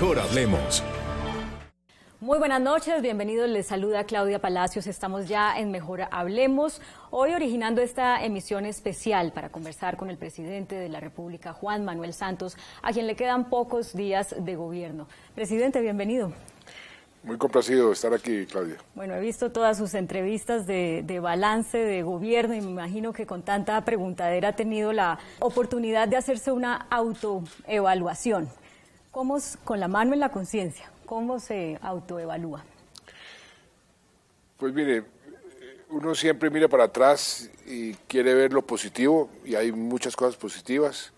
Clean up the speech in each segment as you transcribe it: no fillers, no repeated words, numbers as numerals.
Mejor Hablemos. Muy buenas noches, bienvenidos, les saluda Claudia Palacios, estamos ya en Mejor Hablemos, hoy originando esta emisión especial para conversar con el presidente de la República, Juan Manuel Santos, a quien le quedan pocos días de gobierno. Presidente, bienvenido. Muy complacido de estar aquí, Claudia. Bueno, he visto todas sus entrevistas de balance de gobierno y me imagino que con tanta preguntadera ha tenido la oportunidad de hacerse una autoevaluación. ¿Cómo, con la mano en la conciencia, cómo se autoevalúa? Pues mire, uno siempre mira para atrás y quiere ver lo positivo, y hay muchas cosas positivas,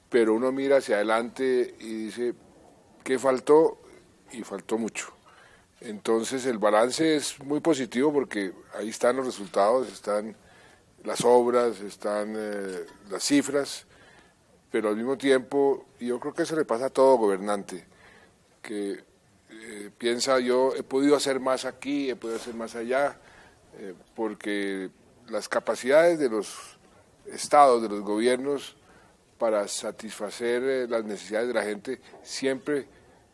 pero uno mira hacia adelante y dice, ¿qué faltó? Y faltó mucho. Entonces el balance es muy positivo porque ahí están los resultados, están las obras, están las cifras, pero al mismo tiempo yo creo que eso le pasa a todo gobernante, que piensa yo he podido hacer más aquí, he podido hacer más allá, porque las capacidades de los estados, de los gobiernos para satisfacer las necesidades de la gente siempre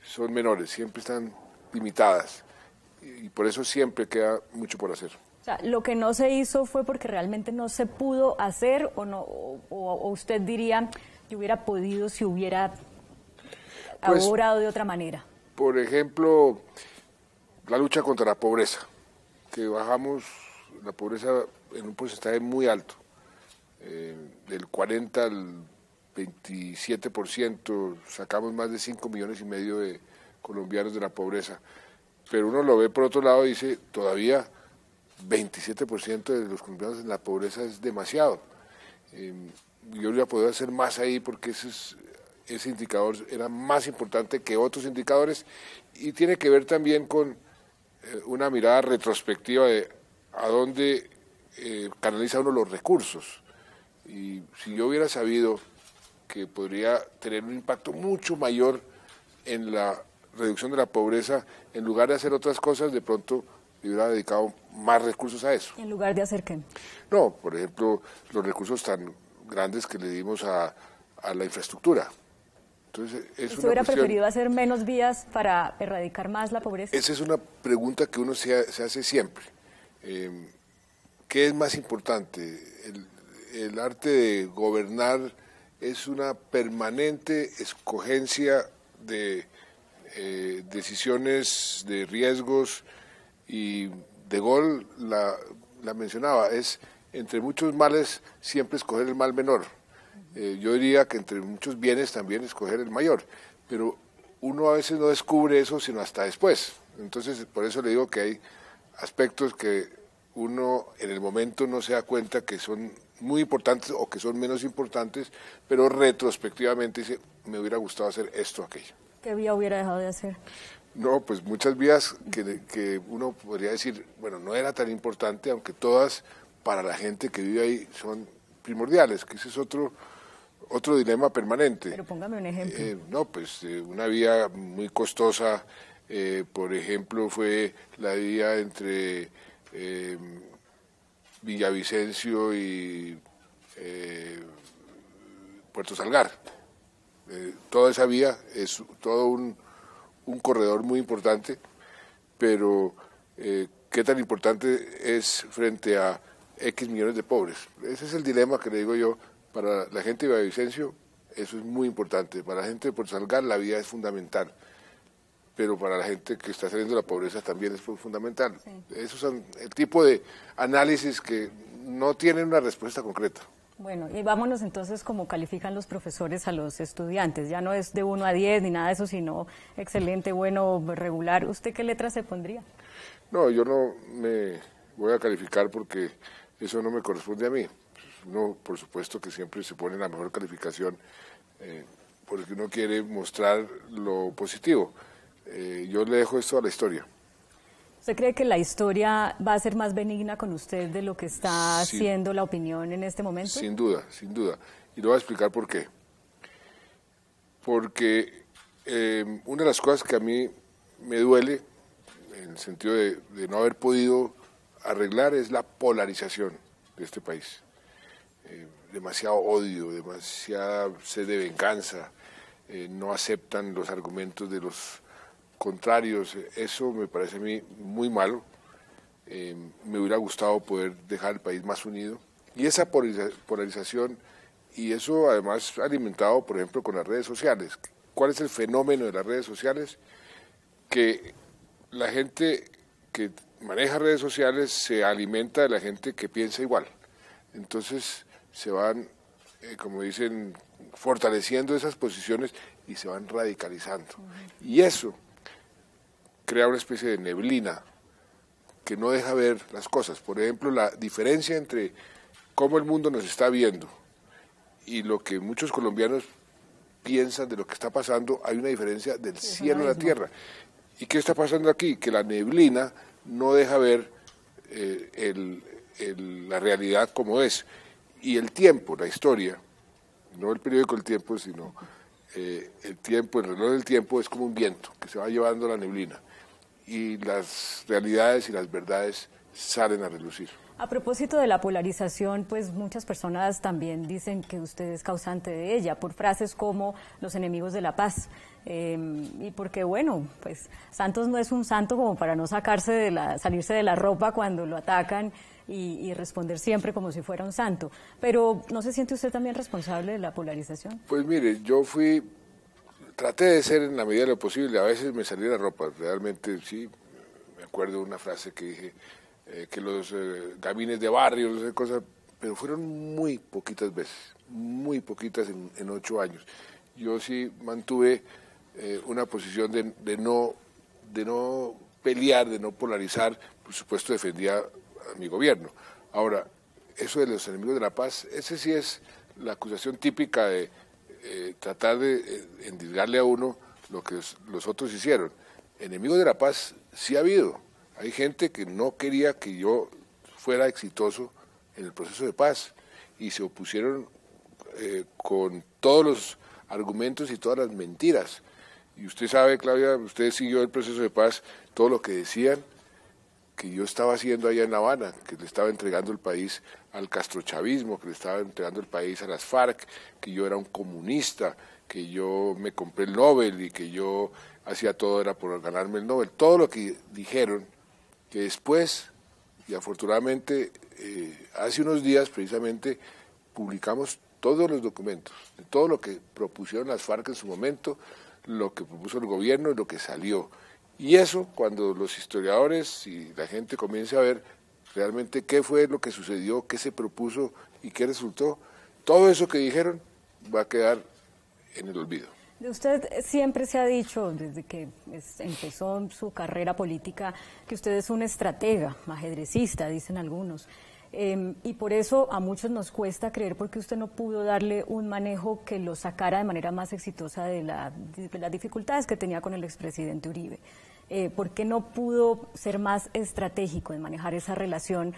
son menores, siempre están limitadas y por eso siempre queda mucho por hacer. O sea, lo que no se hizo fue porque realmente no se pudo hacer o no, o usted diría, yo hubiera podido si hubiera obrado de otra manera. Por ejemplo, la lucha contra la pobreza, que bajamos la pobreza en un porcentaje muy alto, del 40 al 27%, sacamos más de 5,5 millones de colombianos de la pobreza, pero uno lo ve por otro lado y dice, todavía 27% de los colombianos en la pobreza es demasiado. Yo hubiera podido hacer más ahí porque ese indicador era más importante que otros indicadores y tiene que ver también con una mirada retrospectiva de a dónde canaliza uno los recursos. Y si yo hubiera sabido que podría tener un impacto mucho mayor en la reducción de la pobreza, en lugar de hacer otras cosas, de pronto le hubiera dedicado más recursos a eso. ¿En lugar de hacer qué? No, por ejemplo, los recursos tan grandes que le dimos a la infraestructura. Entonces, ¿Usted hubiera preferido hacer menos vías para erradicar más la pobreza? Esa es una pregunta que uno se hace siempre. ¿Qué es más importante? El arte de gobernar es una permanente escogencia de decisiones, de riesgos, y De Gaulle la mencionaba, es entre muchos males siempre escoger el mal menor. Yo diría que entre muchos bienes también escoger el mayor, pero uno a veces no descubre eso sino hasta después. Entonces, por eso le digo que hay aspectos que uno en el momento no se da cuenta que son muy importantes o que son menos importantes, pero retrospectivamente dice, me hubiera gustado hacer esto o aquello. ¿Qué vía hubiera dejado de hacer? No, pues muchas vías que uno podría decir, bueno, no era tan importante, aunque todas para la gente que vive ahí son primordiales, que ese es otro dilema permanente. Pero póngame un ejemplo. No, pues una vía muy costosa, por ejemplo, fue la vía entre Villavicencio y Puerto Salgar. Toda esa vía es todo un corredor muy importante, pero ¿qué tan importante es frente a X millones de pobres? Ese es el dilema que le digo yo. Para la gente de Villavicencio eso es muy importante, para la gente de Puerto Salgar la vía es fundamental, pero para la gente que está saliendo de la pobreza también es fundamental. Sí. Esos son el tipo de análisis que no tienen una respuesta concreta. Bueno, y vámonos entonces como califican los profesores a los estudiantes. Ya no es de 1 a 10 ni nada de eso, sino excelente, bueno, regular. ¿Usted qué letra se pondría? No, yo no me voy a calificar porque eso no me corresponde a mí. Uno, por supuesto, que siempre se pone la mejor calificación porque uno quiere mostrar lo positivo. Yo le dejo esto a la historia. ¿Usted cree que la historia va a ser más benigna con usted de lo que está haciendo la opinión en este momento? Sin duda, sin duda. Y le voy a explicar por qué. Porque una de las cosas que a mí me duele, en el sentido de no haber podido arreglar, es la polarización de este país. Demasiado odio, demasiada sed de venganza. no aceptan los argumentos de los contrarios. Eso me parece a mí muy malo. Me hubiera gustado poder dejar el país más unido. Y esa polarización, y eso además alimentado, por ejemplo, con las redes sociales. ¿Cuál es el fenómeno de las redes sociales? Que la gente que maneja redes sociales se alimenta de la gente que piensa igual. Entonces se van, como dicen, fortaleciendo esas posiciones y se van radicalizando. Y eso crea una especie de neblina que no deja ver las cosas. Por ejemplo, la diferencia entre cómo el mundo nos está viendo y lo que muchos colombianos piensan de lo que está pasando, hay una diferencia del cielo a la tierra. ¿Y qué está pasando aquí? Que la neblina no deja ver la realidad como es. Y el tiempo, la historia, no el periódico El Tiempo, sino el tiempo, el reloj del tiempo es como un viento que se va llevando la neblina. Y las realidades y las verdades salen a relucir. A propósito de la polarización, pues muchas personas también dicen que usted es causante de ella, por frases como los enemigos de la paz. Y porque, bueno, pues Santos no es un santo como para no salirse de la ropa cuando lo atacan y responder siempre como si fuera un santo. Pero, ¿no se siente usted también responsable de la polarización? Pues mire, traté de ser en la medida de lo posible, a veces me salía la ropa, realmente sí, me acuerdo de una frase que dije, que los gamines de barrio, no sé, cosas, pero fueron muy poquitas veces, muy poquitas en 8 años. Yo sí mantuve una posición de no pelear, de no polarizar, por supuesto defendía a mi gobierno. Ahora, eso de los enemigos de la paz, ese sí es la acusación típica de tratar de endilgarle a uno lo que los otros hicieron. Enemigos de la paz sí ha habido. Hay gente que no quería que yo fuera exitoso en el proceso de paz y se opusieron con todos los argumentos y todas las mentiras. Y usted sabe, Claudia, usted siguió el proceso de paz, todo lo que decían que yo estaba haciendo allá en La Habana, que le estaba entregando el país al castrochavismo, que le estaba entregando el país a las FARC, que yo era un comunista, que yo me compré el Nobel y que yo hacía todo era por ganarme el Nobel. Todo lo que dijeron, que después, y afortunadamente, hace unos días precisamente publicamos todos los documentos, de todo lo que propusieron las FARC en su momento, lo que propuso el gobierno y lo que salió. Y eso, cuando los historiadores y la gente comience a ver realmente qué fue lo que sucedió, qué se propuso y qué resultó, todo eso que dijeron va a quedar en el olvido. De usted siempre se ha dicho, desde que empezó su carrera política, que usted es un estratega, ajedrecista, dicen algunos. Y por eso a muchos nos cuesta creer porque usted no pudo darle un manejo que lo sacara de manera más exitosa de las dificultades que tenía con el expresidente Uribe. ¿Por qué no pudo ser más estratégico en manejar esa relación,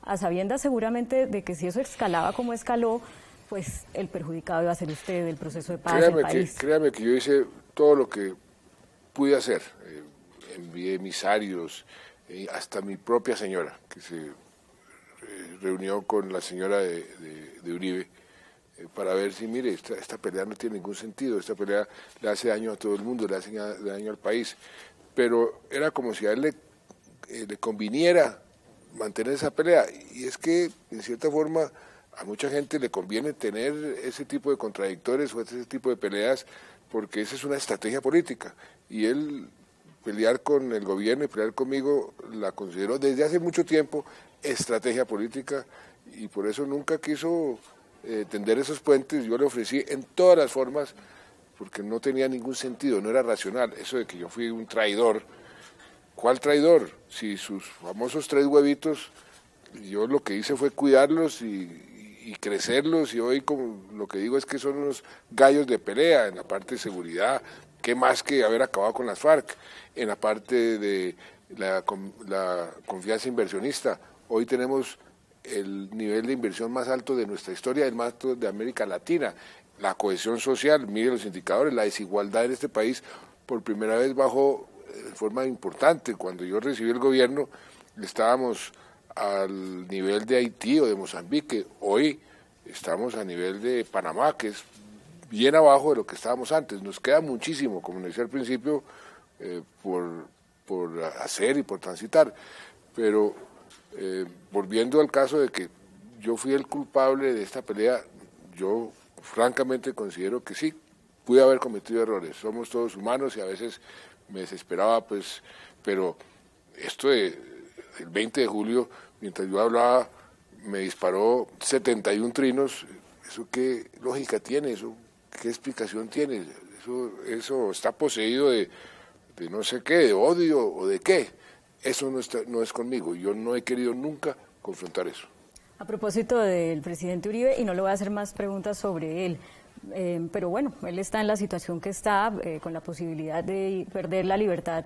a sabiendas seguramente de que si eso escalaba como escaló, pues el perjudicado iba a ser usted, el proceso de paz del país? Créame que yo hice todo lo que pude hacer. Envié emisarios, hasta mi propia señora, que se reunió con la señora de Uribe, para ver si, mire, esta pelea no tiene ningún sentido, esta pelea le hace daño a todo el mundo, le hace daño al país. Pero era como si a él le conviniera mantener esa pelea. Y es que, en cierta forma, a mucha gente le conviene tener ese tipo de contradictores o ese tipo de peleas, porque esa es una estrategia política. Y él pelear con el gobierno y pelear conmigo la consideró desde hace mucho tiempo estrategia política, y por eso nunca quiso tender esos puentes. Yo le ofrecí en todas las formas, porque no tenía ningún sentido, no era racional. Eso de que yo fui un traidor, ¿cuál traidor? Si sus famosos 3 huevitos, yo lo que hice fue cuidarlos y crecerlos, y hoy como lo que digo es que son unos gallos de pelea en la parte de seguridad, qué más que haber acabado con las FARC, en la parte de la confianza inversionista. Hoy tenemos el nivel de inversión más alto de nuestra historia, el más alto de América Latina. La cohesión social, mire los indicadores, la desigualdad en este país por primera vez bajó de forma importante. Cuando yo recibí el gobierno estábamos al nivel de Haití o de Mozambique, hoy estamos a nivel de Panamá, que es bien abajo de lo que estábamos antes. Nos queda muchísimo, como decía al principio, por hacer y por transitar. Pero volviendo al caso de que yo fui el culpable de esta pelea, yo francamente considero que sí, pude haber cometido errores. Somos todos humanos y a veces me desesperaba, pues, pero esto del 20 de julio, mientras yo hablaba, me disparó 71 trinos. ¿Eso qué lógica tiene? ¿Eso qué explicación tiene? Eso está poseído de no sé qué, de odio o de qué. Eso no es conmigo. Yo no he querido nunca confrontar eso. A propósito del presidente Uribe, y no le voy a hacer más preguntas sobre él, pero bueno, él está en la situación que está, con la posibilidad de perder la libertad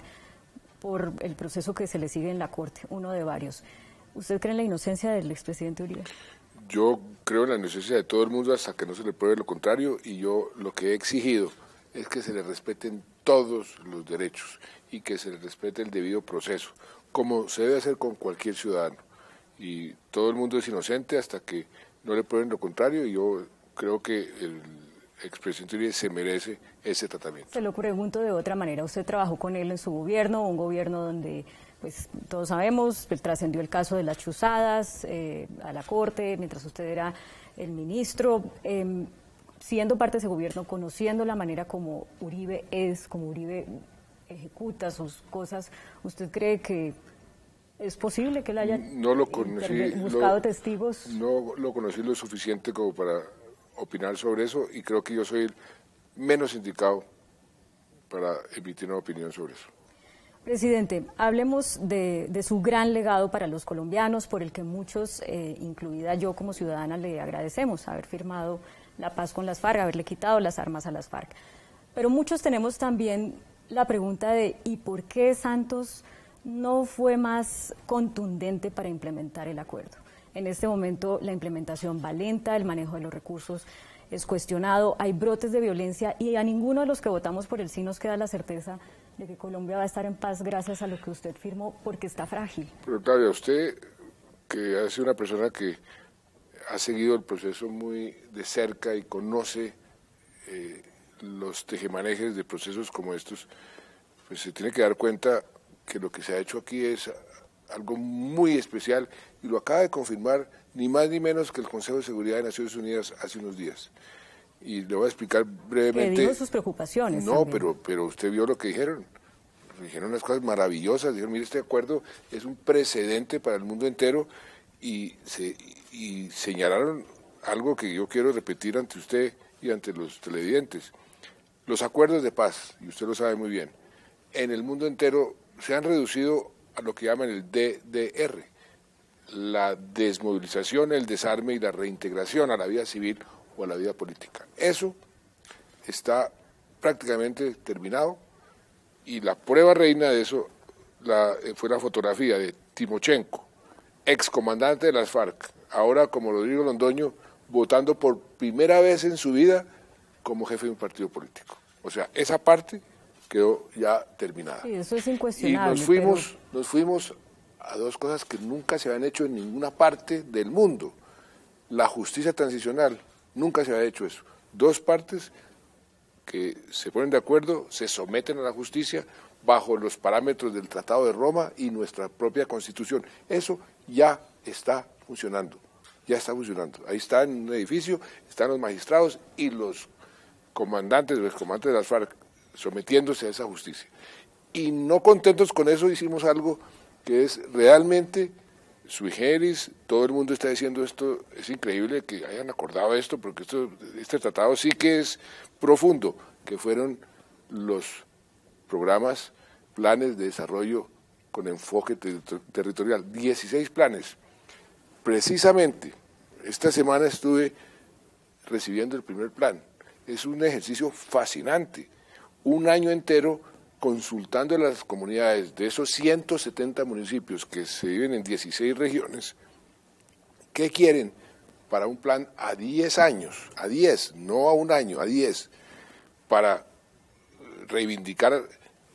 por el proceso que se le sigue en la Corte, uno de varios. ¿Usted cree en la inocencia del expresidente Uribe? Yo creo en la inocencia de todo el mundo hasta que no se le pruebe lo contrario, y yo lo que he exigido es que se le respeten todos los derechos y que se le respete el debido proceso, como se debe hacer con cualquier ciudadano. Y todo el mundo es inocente hasta que no le prueben lo contrario, y yo creo que el expresidente Uribe se merece ese tratamiento. Se lo pregunto de otra manera. Usted trabajó con él en su gobierno, un gobierno donde, pues todos sabemos, trascendió el caso de las chuzadas a la Corte, mientras usted era el ministro. Siendo parte de ese gobierno, conociendo la manera como Uribe es, como Uribe ejecuta sus cosas, ¿usted cree que es posible que él haya buscado testigos? No lo conocí lo suficiente como para opinar sobre eso, y creo que yo soy el menos indicado para emitir una opinión sobre eso. Presidente, hablemos de su gran legado para los colombianos, por el que muchos, incluida yo como ciudadana, le agradecemos haber firmado la paz con las FARC, haberle quitado las armas a las FARC. Pero muchos tenemos también la pregunta de ¿y por qué Santos no fue más contundente para implementar el acuerdo? En este momento la implementación va lenta, el manejo de los recursos es cuestionado, hay brotes de violencia y a ninguno de los que votamos por el sí nos queda la certeza de que Colombia va a estar en paz gracias a lo que usted firmó, porque está frágil. Pero Claudia, usted, que ha sido una persona que ha seguido el proceso muy de cerca y conoce los tejemanejes de procesos como estos, pues se tiene que dar cuenta que lo que se ha hecho aquí es algo muy especial, y lo acaba de confirmar ni más ni menos que el Consejo de Seguridad de Naciones Unidas hace unos días. Y le voy a explicar brevemente. Dijo sus preocupaciones. No, pero usted vio lo que dijeron. Dijeron unas cosas maravillosas. Dijeron, mire, este acuerdo es un precedente para el mundo entero, y señalaron algo que yo quiero repetir ante usted y ante los televidentes. Los acuerdos de paz, y usted lo sabe muy bien, en el mundo entero se han reducido a lo que llaman el DDR, la desmovilización, el desarme y la reintegración a la vida civil o a la vida política. Eso está prácticamente terminado, y la prueba reina de eso fue la fotografía de Timochenko, excomandante de las FARC, ahora como Rodrigo Londoño, votando por primera vez en su vida como jefe de un partido político. O sea, esa parte quedó ya terminada. Sí, eso es incuestionable. Y nos fuimos a dos cosas que nunca se habían hecho en ninguna parte del mundo. La justicia transicional, nunca se había hecho eso. Dos partes que se ponen de acuerdo, se someten a la justicia bajo los parámetros del Tratado de Roma y nuestra propia Constitución. Eso ya está funcionando, ya está funcionando. Ahí está en un edificio, están los magistrados y los comandantes de las FARC sometiéndose a esa justicia. Y no contentos con eso, hicimos algo que es realmente sui generis. Todo el mundo está diciendo esto, es increíble que hayan acordado esto, porque este tratado sí que es profundo, que fueron los programas, planes de desarrollo con enfoque territorial, 16 planes. Precisamente, esta semana estuve recibiendo el primer plan. Es un ejercicio fascinante, un año entero consultando a las comunidades de esos 170 municipios que se viven en 16 regiones, ¿qué quieren para un plan a 10 años? A 10, no a un año, a 10, para reivindicar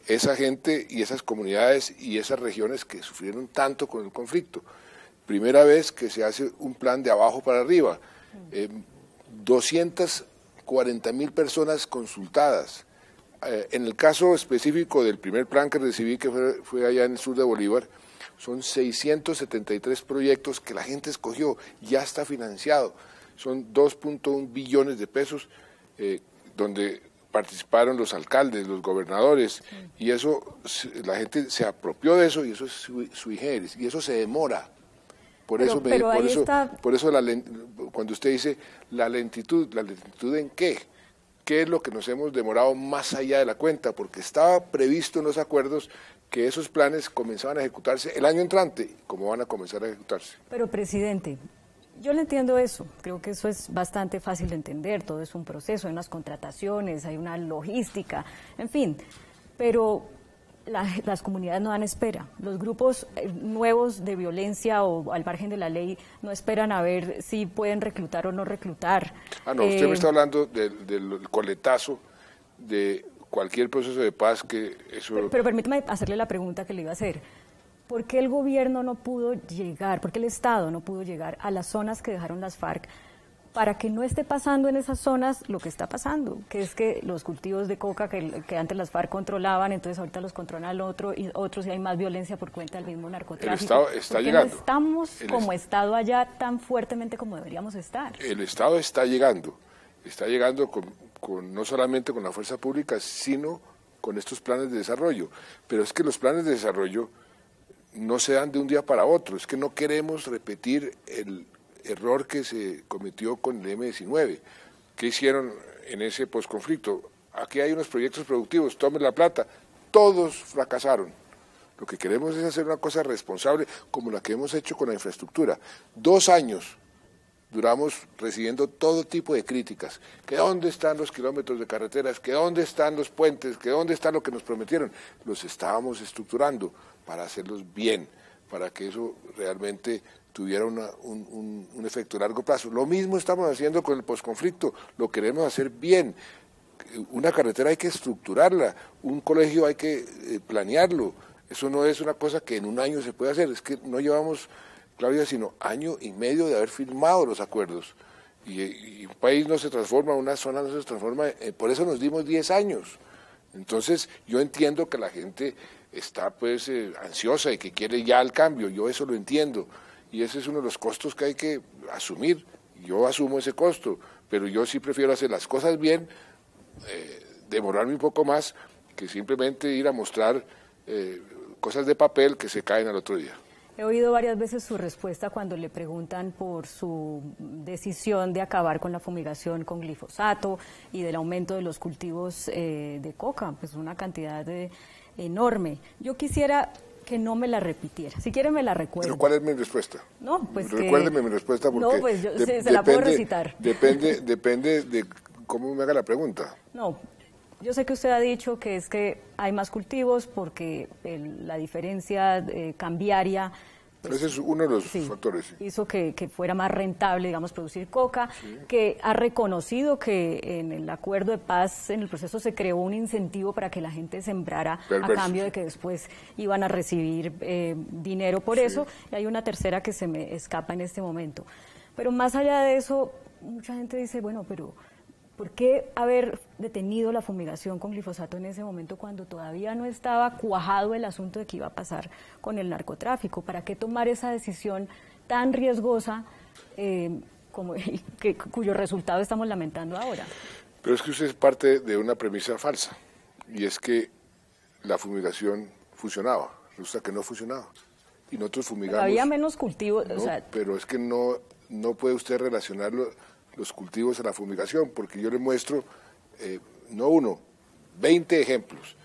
esa gente y esas comunidades y esas regiones que sufrieron tanto con el conflicto. Primera vez que se hace un plan de abajo para arriba, 240 40.000 personas consultadas. En el caso específico del primer plan que recibí, que fue allá en el sur de Bolívar, son 673 proyectos que la gente escogió, ya está financiado. Son 2.1 billones de pesos donde participaron los alcaldes, los gobernadores, y eso, la gente se apropió de eso, y eso es sui generis, y eso se demora. Por eso, cuando usted dice ¿la lentitud en qué? ¿Qué es lo que nos hemos demorado más allá de la cuenta? Porque estaba previsto en los acuerdos que esos planes comenzaban a ejecutarse el año entrante, como van a comenzar a ejecutarse. Pero, presidente, yo le entiendo eso, creo que eso es bastante fácil de entender, todo es un proceso, hay unas contrataciones, hay una logística, en fin, pero las comunidades no dan espera, los grupos nuevos de violencia o al margen de la ley no esperan a ver si pueden reclutar o no reclutar. No, usted me está hablando del coletazo de cualquier proceso de paz que eso... Pero permítame hacerle la pregunta que le iba a hacer. ¿Por qué el gobierno no pudo llegar, por qué el Estado no pudo llegar a las zonas que dejaron las FARC para que no esté pasando en esas zonas lo que está pasando, que es que los cultivos de coca que antes las FARC controlaban, entonces ahorita los controlan otros y hay más violencia por cuenta del mismo narcotráfico? El Estado está llegando. No estamos como Estado allá tan fuertemente como deberíamos estar. El Estado está llegando con no solamente con la fuerza pública, sino con estos planes de desarrollo. Pero es que los planes de desarrollo no se dan de un día para otro, es que no queremos repetir el error que se cometió con el M-19. ¿Qué hicieron en ese posconflicto? Aquí hay unos proyectos productivos, tomen la plata, todos fracasaron. Lo que queremos es hacer una cosa responsable como la que hemos hecho con la infraestructura. 2 años duramos recibiendo todo tipo de críticas, que dónde están los kilómetros de carreteras, que dónde están los puentes, que dónde está lo que nos prometieron. Los estábamos estructurando para hacerlos bien, para que eso realmente tuviera un efecto a largo plazo. Lo mismo estamos haciendo con el posconflicto, lo queremos hacer bien. Una carretera hay que estructurarla, un colegio hay que planearlo. Eso no es una cosa que en un año se puede hacer, es que no llevamos, Claudia, sino 1 año y medio de haber firmado los acuerdos. Y un país no se transforma, una zona no se transforma, por eso nos dimos 10 años. Entonces, yo entiendo que la gente está pues ansiosa y que quiere ya el cambio, yo eso lo entiendo, y ese es uno de los costos que hay que asumir. Yo asumo ese costo, pero yo sí prefiero hacer las cosas bien, demorarme un poco más, que simplemente ir a mostrar cosas de papel que se caen al otro día. He oído varias veces su respuesta cuando le preguntan por su decisión de acabar con la fumigación con glifosato y del aumento de los cultivos de coca, pues una cantidad enorme. Yo quisiera que no me la repitiera, si quiere me la recuerdo. ¿Pero cuál es mi respuesta? No, pues recuérdeme mi respuesta porque no, pues se la puedo recitar. Depende de cómo me haga la pregunta. No. Yo sé que usted ha dicho que es que hay más cultivos porque la diferencia cambiaria... Pues, ese es uno de los factores. Sí. Hizo que fuera más rentable, digamos, producir coca, que ha reconocido que en el acuerdo de paz, en el proceso se creó un incentivo para que la gente sembrara a cambio de que después iban a recibir dinero por eso, y hay una tercera que se me escapa en este momento. Pero más allá de eso, mucha gente dice, bueno, pero... ¿por qué haber detenido la fumigación con glifosato en ese momento cuando todavía no estaba cuajado el asunto de qué iba a pasar con el narcotráfico? ¿Para qué tomar esa decisión tan riesgosa cuyo resultado estamos lamentando ahora? Pero es que usted es parte de una premisa falsa, y es que la fumigación funcionaba, resulta que no funcionaba. Y nosotros fumigamos... Pero había menos cultivos, no, pero es que no puede usted relacionarlo los cultivos a la fumigación, porque yo le muestro, no 1, 20 ejemplos,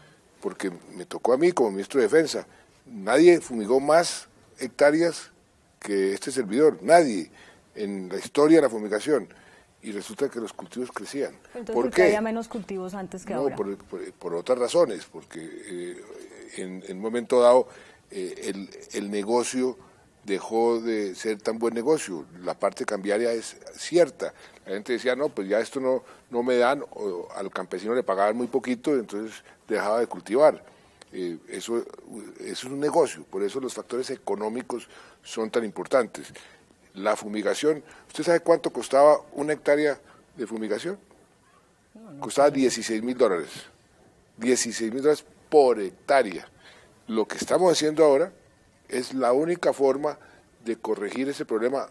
porque me tocó a mí como ministro de Defensa. Nadie fumigó más hectáreas que este servidor, nadie, en la historia de la fumigación, y resulta que los cultivos crecían. Entonces, ¿por qué? qué? Había menos cultivos antes que ahora. Por otras razones, porque en un momento dado el negocio dejó de ser tan buen negocio, la parte cambiaria es cierta. La gente decía, no, pues ya esto no me dan, o al campesino le pagaban muy poquito, entonces dejaba de cultivar. Eso es un negocio, por eso los factores económicos son tan importantes. La fumigación, ¿usted sabe cuánto costaba 1 hectárea de fumigación? costaba $16.000. $16.000 por hectárea. Lo que estamos haciendo ahora es la única forma de corregir ese problema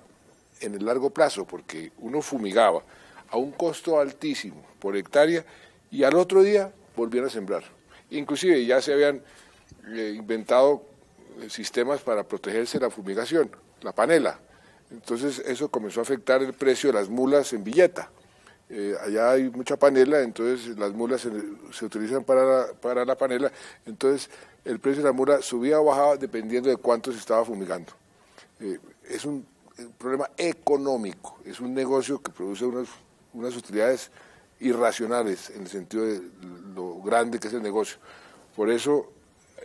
en el largo plazo, porque uno fumigaba a un costo altísimo por hectárea y al otro día volvieron a sembrar. Inclusive ya se habían inventado sistemas para protegerse de la fumigación, la panela. Entonces eso comenzó a afectar el precio de las mulas en Villeta. Allá hay mucha panela, entonces las mulas se utilizan para la panela, entonces el precio de la mula subía o bajaba dependiendo de cuánto se estaba fumigando. Es un problema económico, es un negocio que produce unas utilidades irracionales en el sentido de lo grande que es el negocio. Por eso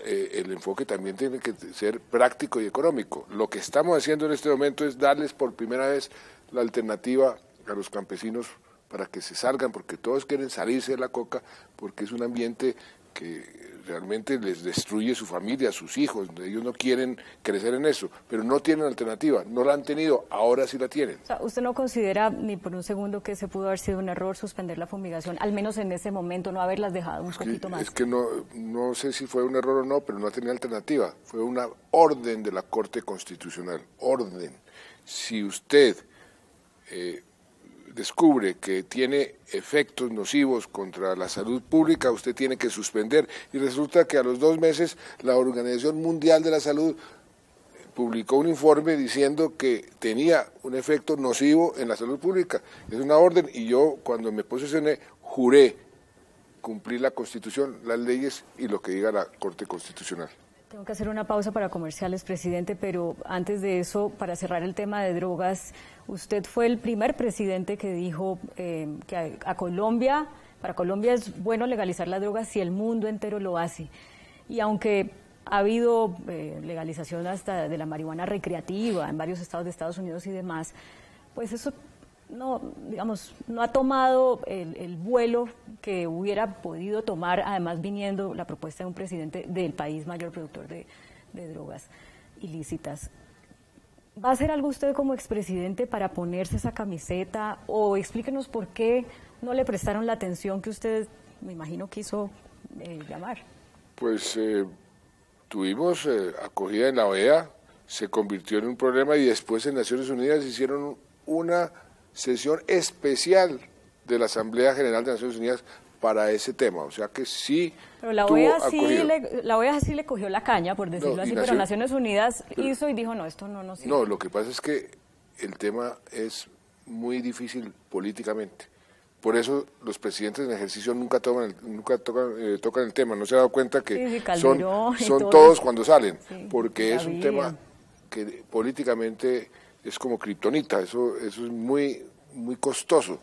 el enfoque también tiene que ser práctico y económico. Lo que estamos haciendo en este momento es darles por primera vez la alternativa a los campesinos para que se salgan, porque todos quieren salirse de la coca, porque es un ambiente que realmente les destruye su familia, sus hijos. Ellos no quieren crecer en eso, pero no tienen alternativa, no la han tenido, ahora sí la tienen. O sea, ¿usted no considera ni por un segundo que se pudo haber sido un error suspender la fumigación, al menos en ese momento, no haberlas dejado un poquito más? Es que no sé si fue un error o no, pero no tenía alternativa. Fue una orden de la Corte Constitucional, orden. Si usted descubre que tiene efectos nocivos contra la salud pública, usted tiene que suspender. Y resulta que a los 2 meses la Organización Mundial de la Salud publicó un informe diciendo que tenía un efecto nocivo en la salud pública. Es una orden y yo cuando me posicioné juré cumplir la Constitución, las leyes y lo que diga la Corte Constitucional. Tengo que hacer una pausa para comerciales, presidente, pero antes de eso, para cerrar el tema de drogas, usted fue el primer presidente que dijo que para Colombia es bueno legalizar las drogas si el mundo entero lo hace. Y aunque ha habido legalización hasta de la marihuana recreativa en varios estados de Estados Unidos y demás, pues eso no ha tomado el vuelo que hubiera podido tomar, además viniendo la propuesta de un presidente del país mayor productor de drogas ilícitas. ¿Va a hacer algo usted como expresidente para ponerse esa camiseta? O explíquenos por qué no le prestaron la atención que usted, me imagino, quiso llamar. Pues tuvimos acogida en la OEA, se convirtió en un problema y después en Naciones Unidas hicieron una sesión especial de la Asamblea General de Naciones Unidas para ese tema, o sea que sí. Pero la OEA sí le cogió la caña, por decirlo así, pero Naciones Unidas hizo y dijo, no, esto no nos sirve. No, lo que pasa es que el tema es muy difícil políticamente. Por eso los presidentes en ejercicio nunca tocan el tema. ¿No se ha dado cuenta que son todos cuando salen? Sí, porque es un tema que políticamente es como kriptonita, eso es muy costoso.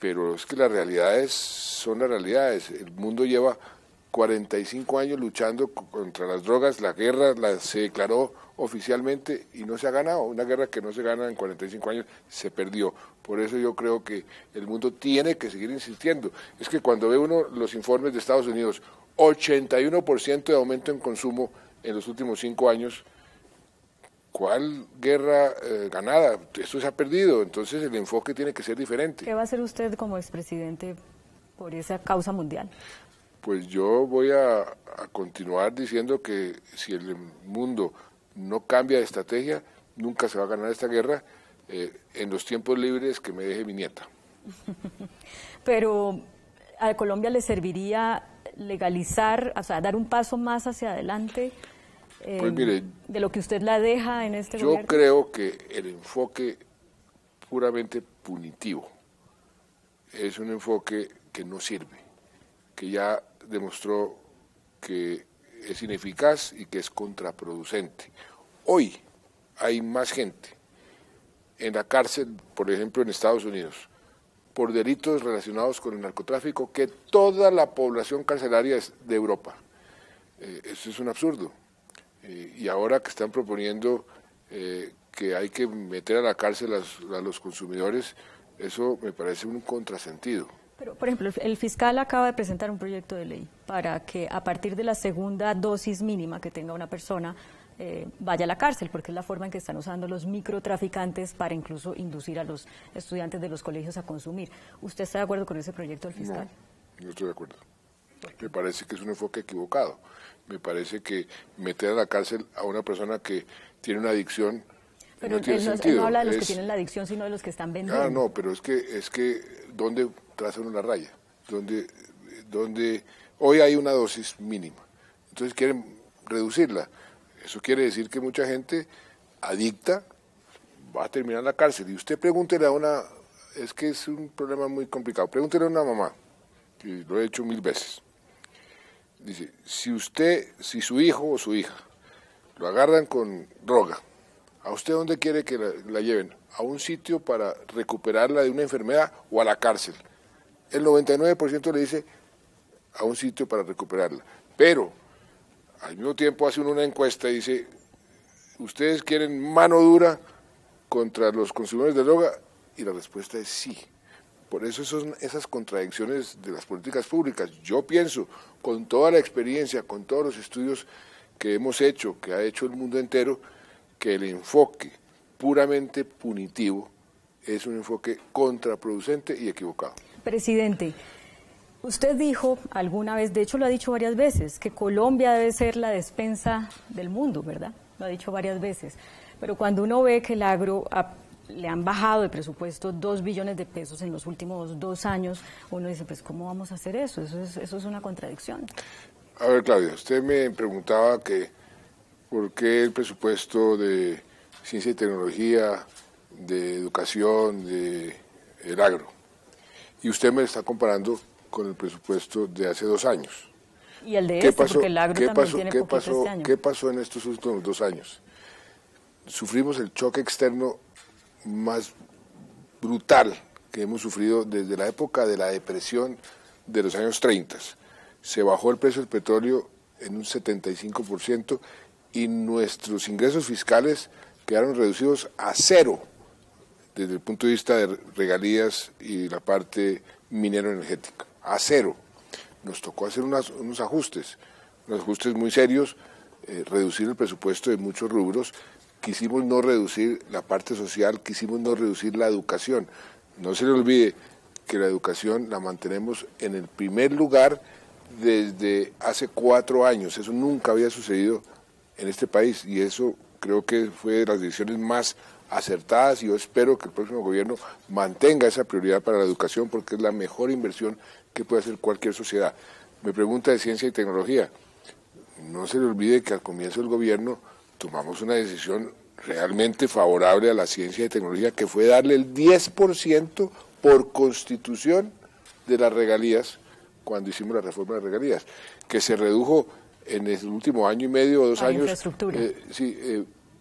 Pero es que las realidades son las realidades. El mundo lleva 45 años luchando contra las drogas, la guerra se declaró oficialmente y no se ha ganado. Una guerra que no se gana en 45 años se perdió. Por eso yo creo que el mundo tiene que seguir insistiendo. Es que cuando ve uno los informes de Estados Unidos, 81% de aumento en consumo en los últimos 5 años, ¿cuál guerra ganada? Esto se ha perdido, entonces el enfoque tiene que ser diferente. ¿Qué va a hacer usted como expresidente por esa causa mundial? Pues yo voy a continuar diciendo que si el mundo no cambia de estrategia, nunca se va a ganar esta guerra. En los tiempos libres que me deje mi nieta. Pero a Colombia le serviría legalizar, o sea, dar un paso más hacia adelante pues mire, de lo que usted la deja en este gobierno. Yo creo que el enfoque puramente punitivo es un enfoque que no sirve, que ya demostró que es ineficaz y que es contraproducente. Hoy hay más gente en la cárcel, por ejemplo en Estados Unidos, por delitos relacionados con el narcotráfico que toda la población carcelaria de Europa. Eso es un absurdo. Y ahora que están proponiendo que hay que meter a la cárcel a los consumidores, eso me parece un contrasentido. Pero, por ejemplo, el fiscal acaba de presentar un proyecto de ley para que a partir de la segunda dosis mínima que tenga una persona vaya a la cárcel, porque es la forma en que están usando los microtraficantes para incluso inducir a los estudiantes de los colegios a consumir. ¿Usted está de acuerdo con ese proyecto del fiscal? No estoy de acuerdo. Me parece que es un enfoque equivocado. Me parece que meter a la cárcel a una persona que tiene una adicción pero no tiene él sentido. No habla de los que tienen la adicción, sino de los que están vendiendo. Ah, no, pero es que ¿dónde trazan una raya? ¿Dónde hoy hay una dosis mínima? Entonces quieren reducirla. Eso quiere decir que mucha gente adicta va a terminar en la cárcel. Y usted pregúntele a una, es que es un problema muy complicado, pregúntele a una mamá, que lo he hecho 1000 veces. Dice, si su hijo o su hija lo agarran con droga, ¿a usted dónde quiere que la lleven? ¿A un sitio para recuperarla de una enfermedad o a la cárcel? El 99% le dice a un sitio para recuperarla. Pero al mismo tiempo hace una encuesta y dice, ¿ustedes quieren mano dura contra los consumidores de droga? Y la respuesta es sí. Por eso son esas contradicciones de las políticas públicas. Yo pienso, con toda la experiencia, con todos los estudios que hemos hecho, que ha hecho el mundo entero, que el enfoque puramente punitivo es un enfoque contraproducente y equivocado. Presidente, usted dijo alguna vez, de hecho lo ha dicho varias veces, que Colombia debe ser la despensa del mundo, ¿verdad? Lo ha dicho varias veces. Pero cuando uno ve que el agro le han bajado de presupuesto 2 billones de pesos en los últimos 2 años, uno dice, pues ¿cómo vamos a hacer eso? Eso es una contradicción. A ver, Claudia, usted me preguntaba que por qué el presupuesto de ciencia y tecnología, de educación, de el agro. Y usted me está comparando con el presupuesto de hace 2 años. Y el de porque el agro también tiene poquito este año. ¿Qué pasó en estos últimos 2 años? Sufrimos el choque externo más brutal que hemos sufrido desde la época de la depresión de los años 30. Se bajó el precio del petróleo en un 75% y nuestros ingresos fiscales quedaron reducidos a 0 desde el punto de vista de regalías y la parte minero-energética, a 0. Nos tocó hacer unos ajustes muy serios, reducir el presupuesto de muchos rubros. Quisimos no reducir la parte social, quisimos no reducir la educación. No se le olvide que la educación la mantenemos en el primer lugar desde hace 4 años. Eso nunca había sucedido en este país y eso creo que fue de las decisiones más acertadas y yo espero que el próximo gobierno mantenga esa prioridad para la educación porque es la mejor inversión que puede hacer cualquier sociedad. Me pregunta de ciencia y tecnología. No se le olvide que al comienzo del gobierno tomamos una decisión realmente favorable a la ciencia y tecnología, que fue darle el 10% por constitución de las regalías, cuando hicimos la reforma de las regalías, que se redujo en el último año y medio o 2 años. Infraestructura.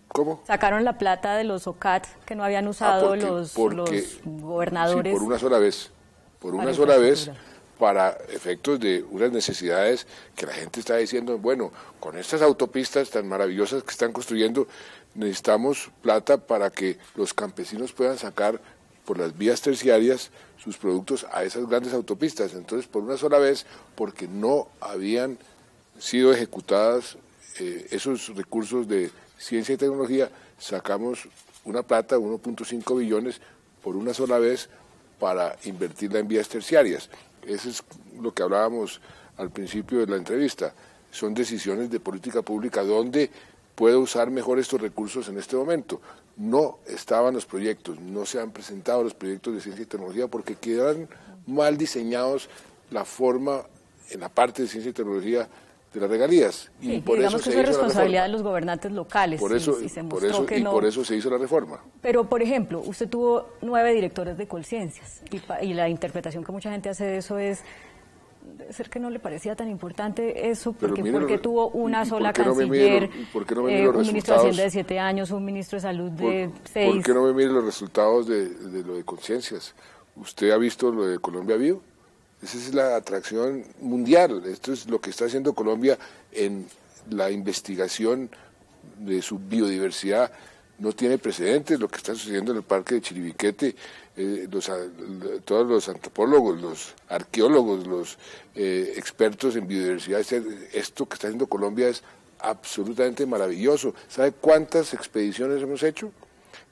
¿Cómo? Sacaron la plata de los OCAT que no habían usado los gobernadores. Sí, por una sola vez. Por una sola vez, para efectos de unas necesidades que la gente está diciendo, bueno, con estas autopistas tan maravillosas que están construyendo, necesitamos plata para que los campesinos puedan sacar por las vías terciarias sus productos a esas grandes autopistas. Entonces, por una sola vez, porque no habían sido ejecutadas esos recursos de ciencia y tecnología, sacamos una plata, 1.5 billones, por una sola vez para invertirla en vías terciarias. Eso es lo que hablábamos al principio de la entrevista. Son decisiones de política pública donde puedo usar mejor estos recursos en este momento. No estaban los proyectos, no se han presentado los proyectos de ciencia y tecnología porque quedan mal diseñados la forma en la parte de ciencia y tecnología de las regalías. Sí, y por eso que eso es responsabilidad de los gobernantes locales. Por eso, por eso se hizo la reforma. Pero, por ejemplo, usted tuvo 9 directores de Colciencias y la interpretación que mucha gente hace de eso es, debe ser que no le parecía tan importante eso, porque tuvo una sola canciller, un ministro de Hacienda de 7 años, un ministro de Salud de 6. ¿Por qué no me mire los resultados de lo de Colciencias? ¿Usted ha visto lo de Colombia Vivo? Esa es la atracción mundial. Esto es lo que está haciendo Colombia en la investigación de su biodiversidad. No tiene precedentes lo que está sucediendo en el parque de Chiribiquete. Todos los antropólogos, los arqueólogos, los expertos en biodiversidad, esto que está haciendo Colombia es absolutamente maravilloso. ¿Sabe cuántas expediciones hemos hecho?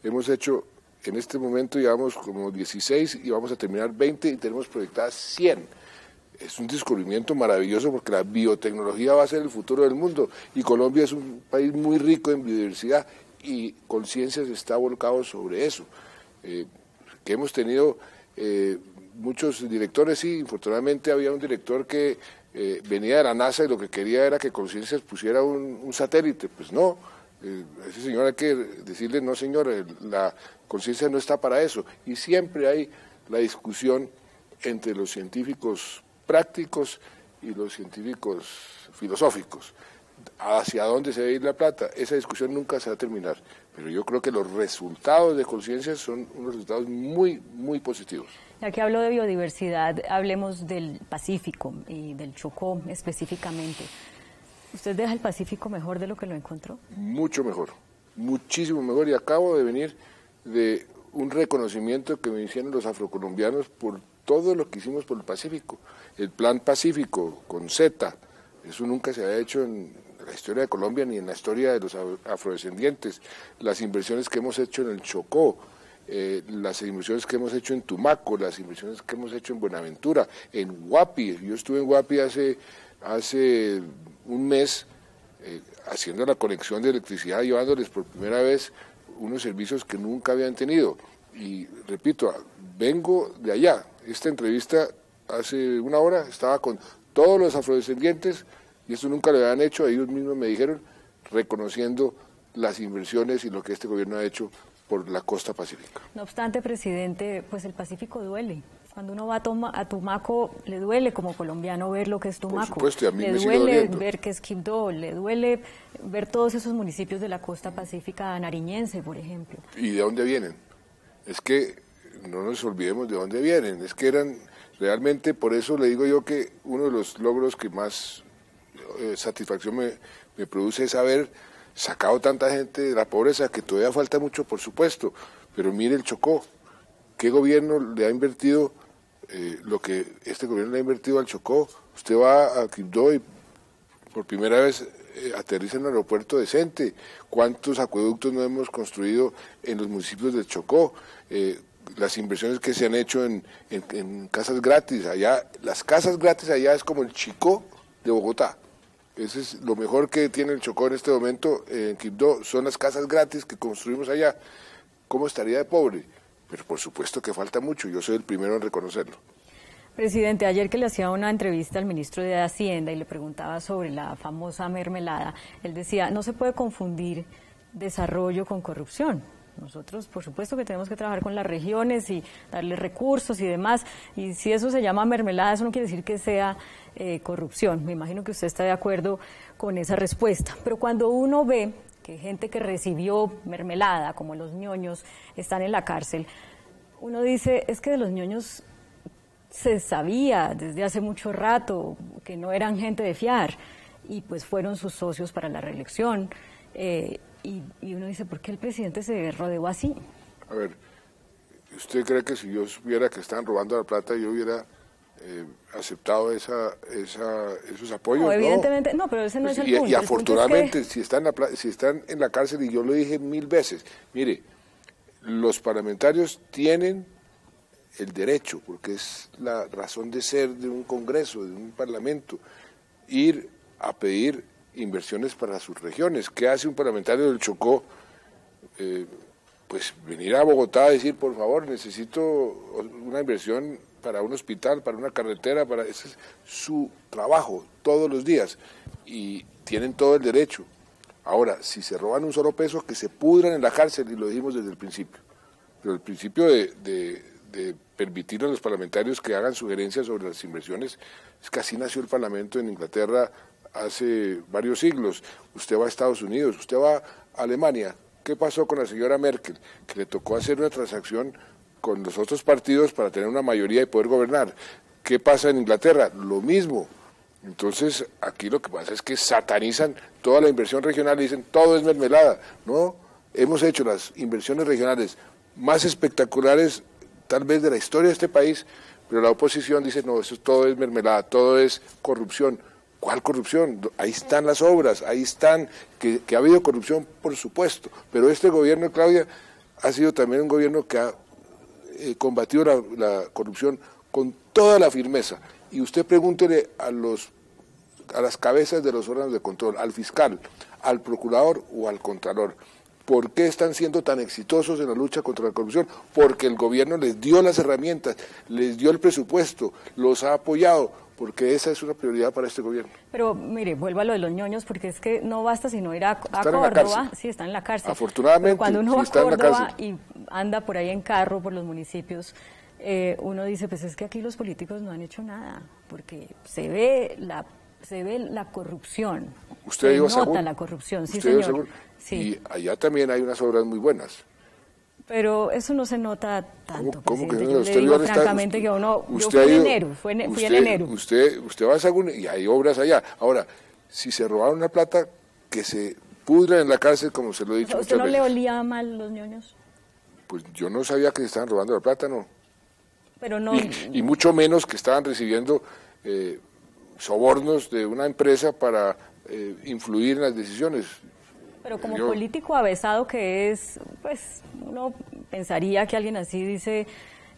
Hemos hecho, en este momento llevamos como 16 y vamos a terminar 20 y tenemos proyectadas 100. Es un descubrimiento maravilloso porque la biotecnología va a ser el futuro del mundo y Colombia es un país muy rico en biodiversidad y Conciencia se está volcado sobre eso. Que hemos tenido muchos directores, sí, infortunadamente había un director que venía de la NASA y lo que quería era que Conciencia pusiera un satélite, pues no, a ese señor hay que decirle, no señor, la Conciencia no está para eso, y siempre hay la discusión entre los científicos prácticos y los científicos filosóficos, hacia dónde se debe ir la plata. Esa discusión nunca se va a terminar, pero yo creo que los resultados de Conciencia son unos resultados muy, muy positivos. Ya que hablo de biodiversidad, hablemos del Pacífico y del Chocó específicamente. ¿Usted deja el Pacífico mejor de lo que lo encontró? Mucho mejor, muchísimo mejor, y acabo de venir de un reconocimiento que me hicieron los afrocolombianos por todo lo que hicimos por el Pacífico. El Plan Pacífico con Z, eso nunca se había hecho en la historia de Colombia ni en la historia de los afrodescendientes. Las inversiones que hemos hecho en el Chocó, las inversiones que hemos hecho en Tumaco, las inversiones que hemos hecho en Buenaventura, en Guapi. Yo estuve en Guapi hace un mes haciendo la conexión de electricidad, llevándoles por primera vez unos servicios que nunca habían tenido. Y repito, vengo de allá. Esta entrevista hace una hora estaba con todos los afrodescendientes y eso nunca lo habían hecho, ellos mismos me dijeron, reconociendo las inversiones y lo que este gobierno ha hecho por la costa pacífica. No obstante, presidente, pues el Pacífico duele. Cuando uno va a Tumaco, le duele como colombiano ver lo que es Tumaco. Por supuesto, y a mí le me sigue duele doliendo. ver que es Quibdó, le duele ver todos esos municipios de la costa pacífica nariñense, por ejemplo. ¿Y de dónde vienen? Es que no nos olvidemos de dónde vienen, es que eran realmente, por eso le digo yo que uno de los logros que más satisfacción me produce es haber sacado tanta gente de la pobreza, que todavía falta mucho, por supuesto, pero mire el Chocó, ¿qué gobierno le ha invertido lo que este gobierno le ha invertido al Chocó? Usted va a Quibdó y por primera vez aterriza en un aeropuerto decente. ¿Cuántos acueductos no hemos construido en los municipios del Chocó? Las inversiones que se han hecho en casas gratis allá, las casas gratis allá es como el Chicó de Bogotá. Ese es lo mejor que tiene el Chocó en este momento en Quibdó, son las casas gratis que construimos allá. ¿Cómo estaría de pobre? Pero por supuesto que falta mucho, yo soy el primero en reconocerlo. Presidente, ayer que le hacía una entrevista al ministro de Hacienda y le preguntaba sobre la famosa mermelada, él decía, no se puede confundir desarrollo con corrupción. Nosotros, por supuesto, que tenemos que trabajar con las regiones y darles recursos y demás, y si eso se llama mermelada, eso no quiere decir que sea corrupción. Me imagino que usted está de acuerdo con esa respuesta. Pero cuando uno ve que gente que recibió mermelada, como los ñoños, están en la cárcel, uno dice, es que de los ñoños se sabía desde hace mucho rato que no eran gente de fiar, y pues fueron sus socios para la reelección. Y uno dice, ¿por qué el presidente se rodeó así? A ver, ¿usted cree que si yo supiera que están robando la plata, yo hubiera aceptado esos apoyos? No, evidentemente, no, pero ese no es el punto. Y afortunadamente, es que... si están en la cárcel, y yo lo dije 1000 veces, mire, los parlamentarios tienen el derecho, porque es la razón de ser de un Congreso, de un Parlamento, ir a pedir inversiones para sus regiones. ¿Qué hace un parlamentario del Chocó? Pues venir a Bogotá a decir, por favor, necesito una inversión para un hospital, para una carretera, ese es su trabajo todos los días y tienen todo el derecho. Ahora, si se roban un solo peso, que se pudran en la cárcel, y lo dijimos desde el principio. Pero el principio de permitir a los parlamentarios que hagan sugerencias sobre las inversiones, es que así nació el Parlamento en Inglaterra hace varios siglos. Usted va a Estados Unidos, usted va a Alemania. ¿Qué pasó con la señora Merkel? Que le tocó hacer una transacción con los otros partidos para tener una mayoría y poder gobernar. ¿Qué pasa en Inglaterra? Lo mismo. Entonces, aquí lo que pasa es que satanizan toda la inversión regional y dicen, todo es mermelada. No, hemos hecho las inversiones regionales más espectaculares tal vez de la historia de este país, pero la oposición dice, no, eso todo es mermelada, todo es corrupción. ¿Cuál corrupción? Ahí están las obras, ahí están, que ha habido corrupción, por supuesto, pero este gobierno, Claudia, ha sido también un gobierno que ha combatido la corrupción con toda la firmeza. Y usted pregúntele a las cabezas de los órganos de control, al fiscal, al procurador o al contralor, ¿por qué están siendo tan exitosos en la lucha contra la corrupción? Porque el gobierno les dio las herramientas, les dio el presupuesto, los ha apoyado, porque esa es una prioridad para este gobierno. Pero mire, vuelvo a lo de los ñoños, porque es que no basta sino ir a Córdoba. Sí, están en la cárcel. Afortunadamente, pero cuando uno va a Córdoba y anda por ahí en carro por los municipios, uno dice, pues es que aquí los políticos no han hecho nada, porque se ve la corrupción. ¿Usted iba a Sagún? Se nota la corrupción, sí, señor. Sí. Y allá también hay unas obras muy buenas. Pero eso no se nota tanto. ¿Cómo que no? Yo le digo francamente que yo fui en enero. Usted va a Sagún y hay obras allá. Ahora, si se robaron una plata, que se pudran en la cárcel, como se lo he dicho ¿Usted muchas no veces. le olía mal los ñoños? Pues yo no sabía que se estaban robando la plata, no. Pero no. Y mucho menos que estaban recibiendo sobornos de una empresa para influir en las decisiones. Pero como político avesado que es, pues uno pensaría que alguien así dice,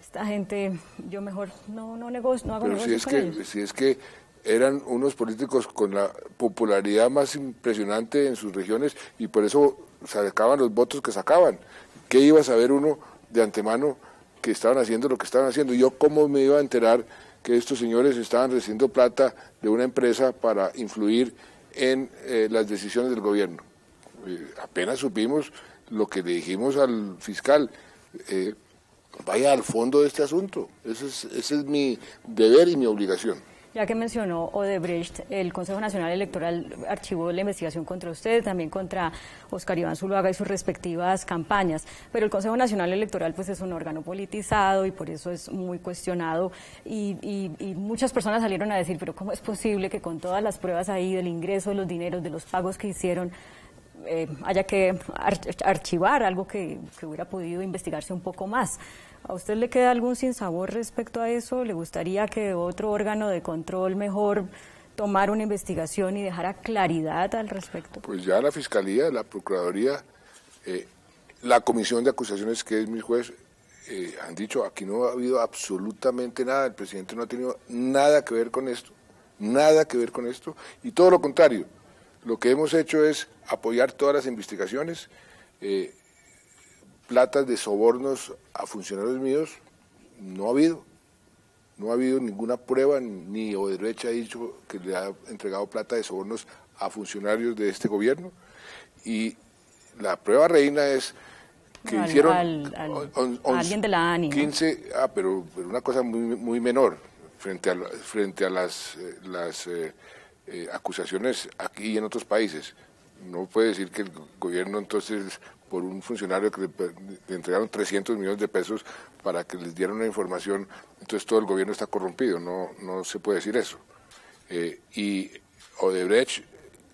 esta gente, yo mejor no negocio, no hago negocio con ellos. Si es que eran unos políticos con la popularidad más impresionante en sus regiones y por eso sacaban los votos que sacaban. ¿Qué iba a saber uno de antemano que estaban haciendo lo que estaban haciendo? Yo cómo me iba a enterar que estos señores estaban recibiendo plata de una empresa para influir en las decisiones del gobierno. Apenas supimos lo que le dijimos al fiscal, vaya al fondo de este asunto, ese es mi deber y mi obligación. Ya que mencionó Odebrecht, el Consejo Nacional Electoral archivó la investigación contra usted, también contra Óscar Iván Zuluaga y sus respectivas campañas, pero el Consejo Nacional Electoral pues es un órgano politizado y por eso es muy cuestionado y muchas personas salieron a decir, pero ¿cómo es posible que con todas las pruebas ahí del ingreso de los dineros, de los pagos que hicieron, haya que archivar algo que hubiera podido investigarse un poco más? ¿A usted le queda algún sinsabor respecto a eso? ¿Le gustaría que otro órgano de control mejor tomara una investigación y dejara claridad al respecto? Pues ya la Fiscalía, la Procuraduría, la Comisión de Acusaciones, que es mi juez, han dicho, aquí no ha habido absolutamente nada, el presidente no ha tenido nada que ver con esto, y todo lo contrario. Lo que hemos hecho es apoyar todas las investigaciones, platas de sobornos a funcionarios míos, no ha habido ninguna prueba, ni Odebrecht ha dicho que le ha entregado plata de sobornos a funcionarios de este gobierno, y la prueba reina es que hicieron alguien de la ANI, 15, ¿no? Pero una cosa muy menor frente a las acusaciones aquí y en otros países. No puede decir que el gobierno entonces, por un funcionario que le entregaron 300 millones de pesos para que les dieran una información, entonces todo el gobierno está corrompido, no se puede decir eso. Y Odebrecht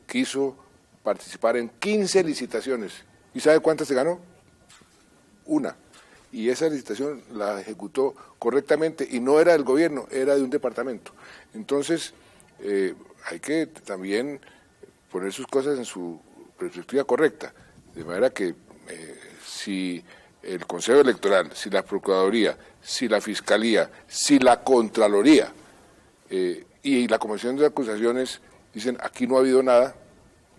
quiso participar en 15 licitaciones. ¿Y sabe cuántas se ganó? Una. Y esa licitación la ejecutó correctamente y no era del gobierno, era de un departamento. Entonces, hay que también poner sus cosas en su perspectiva correcta, de manera que si el Consejo Electoral, si la Procuraduría, si la Fiscalía, si la Contraloría y la Comisión de Acusaciones dicen aquí no ha habido nada,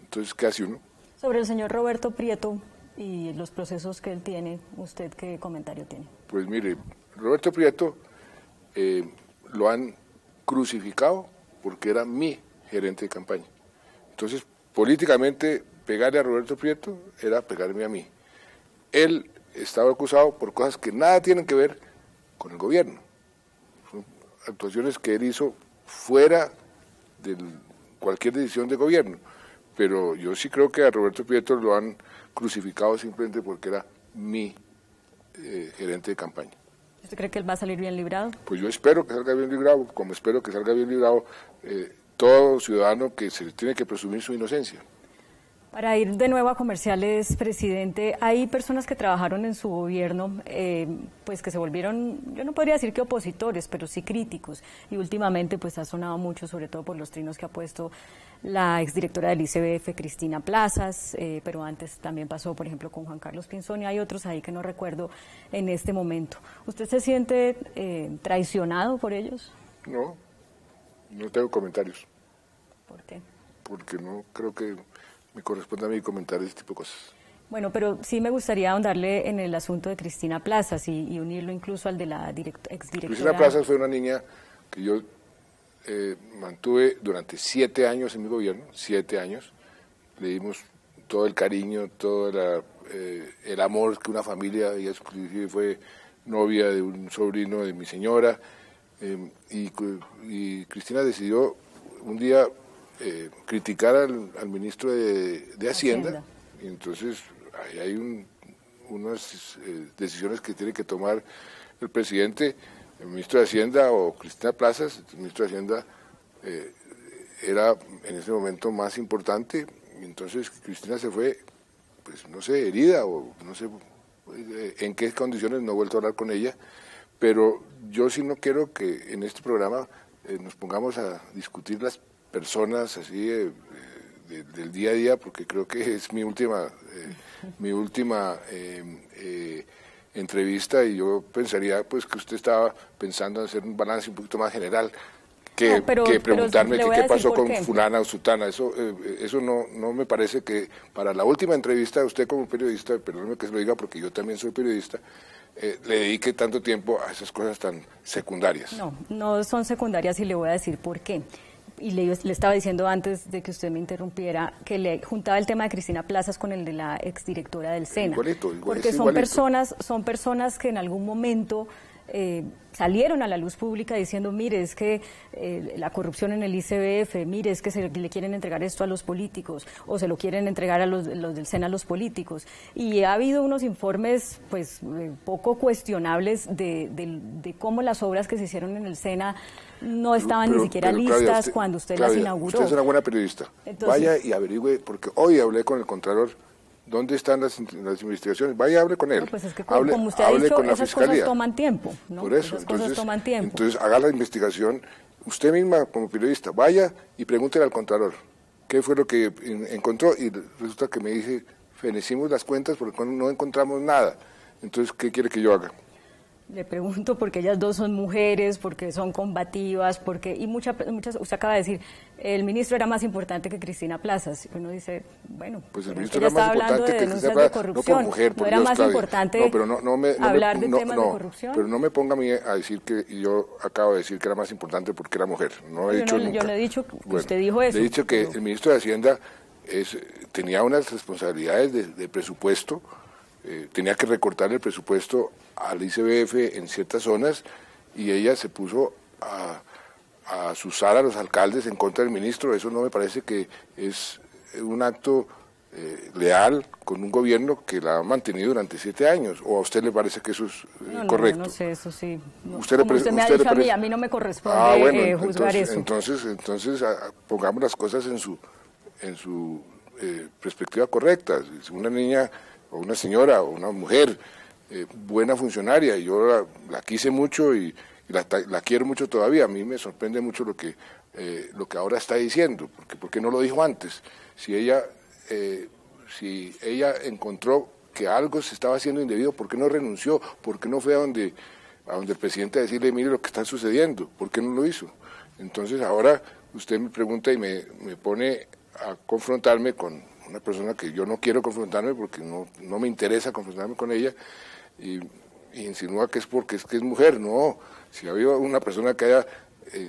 entonces ¿qué hace uno? Sobre el señor Roberto Prieto y los procesos que él tiene, ¿usted qué comentario tiene? Pues mire, Roberto Prieto lo han crucificado porque era mi gerente de campaña. Entonces, políticamente, pegarle a Roberto Prieto era pegarme a mí. Él estaba acusado por cosas que nada tienen que ver con el gobierno. Son actuaciones que él hizo fuera de cualquier decisión de gobierno. Pero yo sí creo que a Roberto Prieto lo han crucificado simplemente porque era mi gerente de campaña. ¿Usted cree que él va a salir bien librado? Pues yo espero que salga bien librado, como espero que salga bien librado todo ciudadano que se tiene que presumir su inocencia. Para ir de nuevo a comerciales, presidente, hay personas que trabajaron en su gobierno, pues que se volvieron, yo no podría decir que opositores, pero sí críticos, y últimamente pues ha sonado mucho, sobre todo por los trinos que ha puesto la exdirectora del ICBF, Cristina Plazas, pero antes también pasó, por ejemplo, con Juan Carlos Pinzón, y hay otros ahí que no recuerdo en este momento. ¿Usted se siente traicionado por ellos? No, no tengo comentarios. ¿Por qué? Porque no creo que me corresponde a mí comentar ese tipo de cosas. Bueno, pero sí me gustaría ahondarle en el asunto de Cristina Plazas y unirlo incluso al de la exdirectora. Cristina Plazas fue una niña que yo mantuve durante 7 años en mi gobierno, 7 años. Le dimos todo el cariño, todo el amor que una familia, ella inclusive fue novia de un sobrino de mi señora, y Cristina decidió un día criticar al ministro de Hacienda, y entonces ahí hay unas decisiones que tiene que tomar el presidente, el ministro de Hacienda o Cristina Plazas. El ministro de Hacienda era en ese momento más importante, y entonces Cristina se fue, pues no sé, herida o no sé en qué condiciones, no he vuelto a hablar con ella, pero yo sí no quiero que en este programa nos pongamos a discutir las personas así del día a día, porque creo que es mi última entrevista, y yo pensaría pues que usted estaba pensando en hacer un balance un poquito más general que preguntarme qué pasó con fulana o sutana. Eso no me parece que para la última entrevista usted como periodista, perdóneme que se lo diga porque yo también soy periodista, le dedique tanto tiempo a esas cosas tan secundarias. No son secundarias, y le voy a decir por qué. Y le estaba diciendo antes de que usted me interrumpiera que le juntaba el tema de Cristina Plazas con el de la exdirectora del SENA. Igualito, porque son personas que en algún momento salieron a la luz pública diciendo, mire, es que la corrupción en el ICBF, mire, es que se le quieren entregar esto a los políticos, o se lo quieren entregar a los del SENA a los políticos. Y ha habido unos informes pues poco cuestionables de cómo las obras que se hicieron en el SENA no estaban ni siquiera listas cuando usted las inauguró. Usted es una buena periodista. Entonces, vaya y averigüe, porque hoy hablé con el Contralor. ¿Dónde están las investigaciones? Vaya, hable con él. No, pues es que como usted ha dicho, esas cosas toman tiempo, ¿no? Por eso, esas cosas toman tiempo. Entonces haga la investigación, usted misma como periodista, vaya y pregúntele al Contralor qué fue lo que encontró, y resulta que me dice, fenecimos las cuentas porque no encontramos nada. Entonces, ¿qué quiere que yo haga? Le pregunto porque ellas dos son mujeres, porque son combativas, y muchas, usted acaba de decir, el ministro era más importante que Cristina Plazas. Uno dice, bueno, pues el ministro era más importante que Cristina Plazas, no por mujer, por ¿No era Dios, más Claudia. importante hablar de temas de corrupción? Pero no me ponga a mí a decir que yo acabo de decir que era más importante porque era mujer. No he dicho nunca. Yo le he dicho, usted dijo eso. Le he dicho que el ministro de Hacienda tenía unas responsabilidades de presupuesto. Tenía que recortar el presupuesto al ICBF en ciertas zonas, y ella se puso a azuzar a los alcaldes en contra del ministro. Eso no me parece que es un acto leal con un gobierno que la ha mantenido durante 7 años. ¿O a usted le parece que eso es correcto? No sé, eso sí. No. Usted me ha dicho a mí no me corresponde juzgar eso. Entonces pongamos las cosas en su perspectiva correcta. Si una niña o una señora o una mujer buena funcionaria, y yo la quise mucho y la quiero mucho todavía. A mí me sorprende mucho lo que ahora está diciendo, porque ¿por qué no lo dijo antes? Si ella encontró que algo se estaba haciendo indebido, ¿por qué no renunció? ¿Por qué no fue a donde el presidente a decirle, mire lo que está sucediendo? ¿Por qué no lo hizo? Entonces ahora usted me pregunta y me pone a confrontarme con una persona que yo no quiero confrontarme, porque no me interesa confrontarme con ella, y insinúa que es porque es mujer. No, si ha habido una persona que haya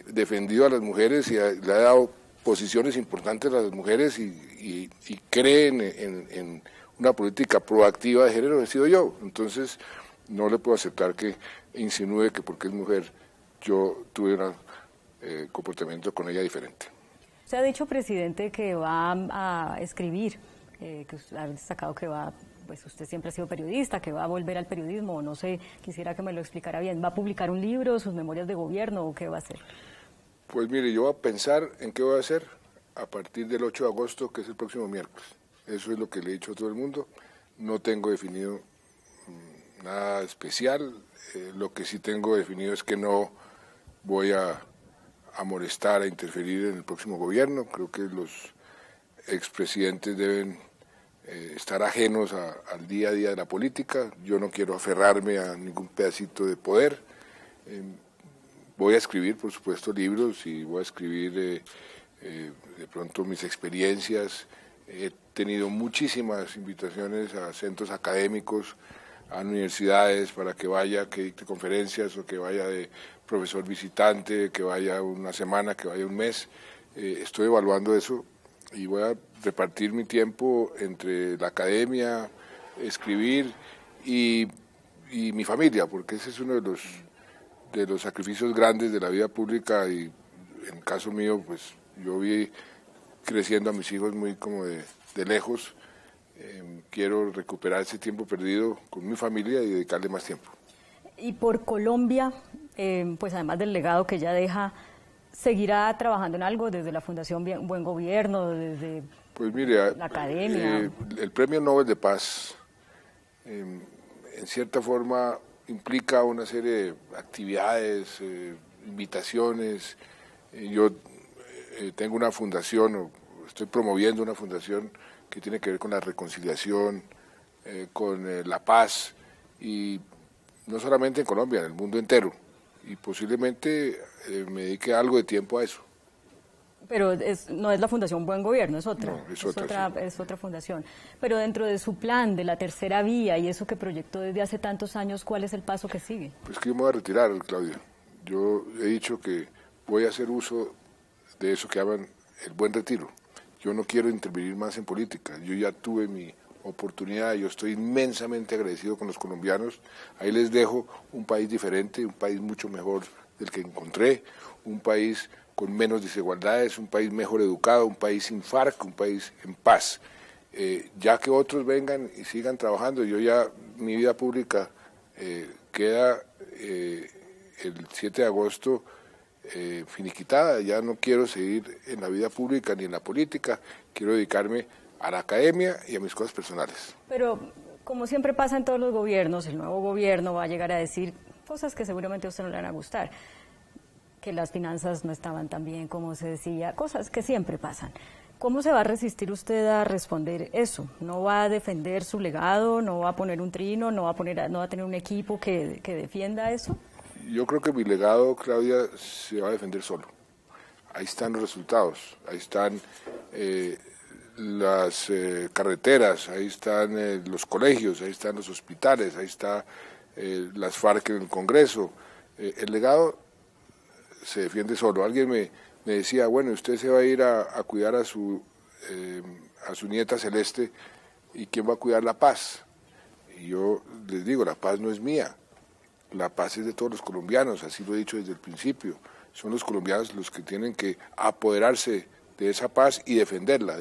defendido a las mujeres y le ha dado posiciones importantes a las mujeres y cree en una política proactiva de género, he sido yo. Entonces no le puedo aceptar que insinúe que porque es mujer yo tuve un comportamiento con ella diferente. Usted ha dicho, presidente, que va a escribir, que ha destacado que pues usted siempre ha sido periodista, que va a volver al periodismo, no sé, quisiera que me lo explicara bien. ¿Va a publicar un libro, sus memorias de gobierno, o qué va a hacer? Pues mire, yo voy a pensar en qué voy a hacer a partir del 8 de agosto, que es el próximo miércoles. Eso es lo que le he dicho a todo el mundo. No tengo definido nada especial. Lo que sí tengo definido es que no voy a molestar, a interferir en el próximo gobierno. Creo que los expresidentes deben estar ajenos al día a día de la política. Yo no quiero aferrarme a ningún pedacito de poder. Voy a escribir, por supuesto, libros y voy a escribir de pronto mis experiencias. He tenido muchísimas invitaciones a centros académicos, a universidades para que vaya, que dicte conferencias o que vaya de profesor visitante, que vaya una semana, que vaya un mes. Estoy evaluando eso y voy a repartir mi tiempo entre la academia, escribir y mi familia, porque ese es uno de los sacrificios grandes de la vida pública y en el caso mío, pues yo vi creciendo a mis hijos muy como de lejos. Quiero recuperar ese tiempo perdido con mi familia y dedicarle más tiempo. Y por Colombia, pues además del legado que ya deja, ¿seguirá trabajando en algo desde la Fundación Buen Gobierno, desde pues mire, la academia? El Premio Nobel de Paz, en cierta forma, implica una serie de actividades, invitaciones. Yo tengo una fundación, o estoy promoviendo una fundación que tiene que ver con la reconciliación, con la paz, y no solamente en Colombia, en el mundo entero, y posiblemente me dedique algo de tiempo a eso. Pero no es la Fundación Buen Gobierno, es otra. No, es otra fundación. Pero dentro de su plan de la tercera vía y eso que proyectó desde hace tantos años, ¿cuál es el paso que sigue? Pues que yo me voy a retirar, Claudia. Yo he dicho que voy a hacer uso de eso que llaman el buen retiro. Yo no quiero intervenir más en política. Yo ya tuve mi oportunidad, yo estoy inmensamente agradecido con los colombianos. Ahí les dejo un país diferente, un país mucho mejor del que encontré, un país con menos desigualdades, un país mejor educado, un país sin FARC, un país en paz. Ya que otros vengan y sigan trabajando, yo ya, mi vida pública queda el 7 de agosto finiquitada, ya no quiero seguir en la vida pública ni en la política, quiero dedicarme a la academia y a mis cosas personales. Pero, como siempre pasa en todos los gobiernos, el nuevo gobierno va a llegar a decir cosas que seguramente a usted no le van a gustar, que las finanzas no estaban tan bien como se decía, cosas que siempre pasan. ¿Cómo se va a resistir usted a responder eso? ¿No va a defender su legado? ¿No va a poner un trino? ¿No va a tener un equipo que defienda eso? Yo creo que mi legado, Claudia, se va a defender solo. Ahí están los resultados, ahí están las carreteras, ahí están los colegios, ahí están los hospitales, ahí está las FARC en el Congreso. El legado se defiende solo. Alguien me decía, bueno, usted se va a ir a cuidar a su nieta Celeste, ¿y quién va a cuidar la paz? Y yo les digo, la paz no es mía, la paz es de todos los colombianos, así lo he dicho desde el principio. Son los colombianos los que tienen que apoderarse de esa paz y defenderla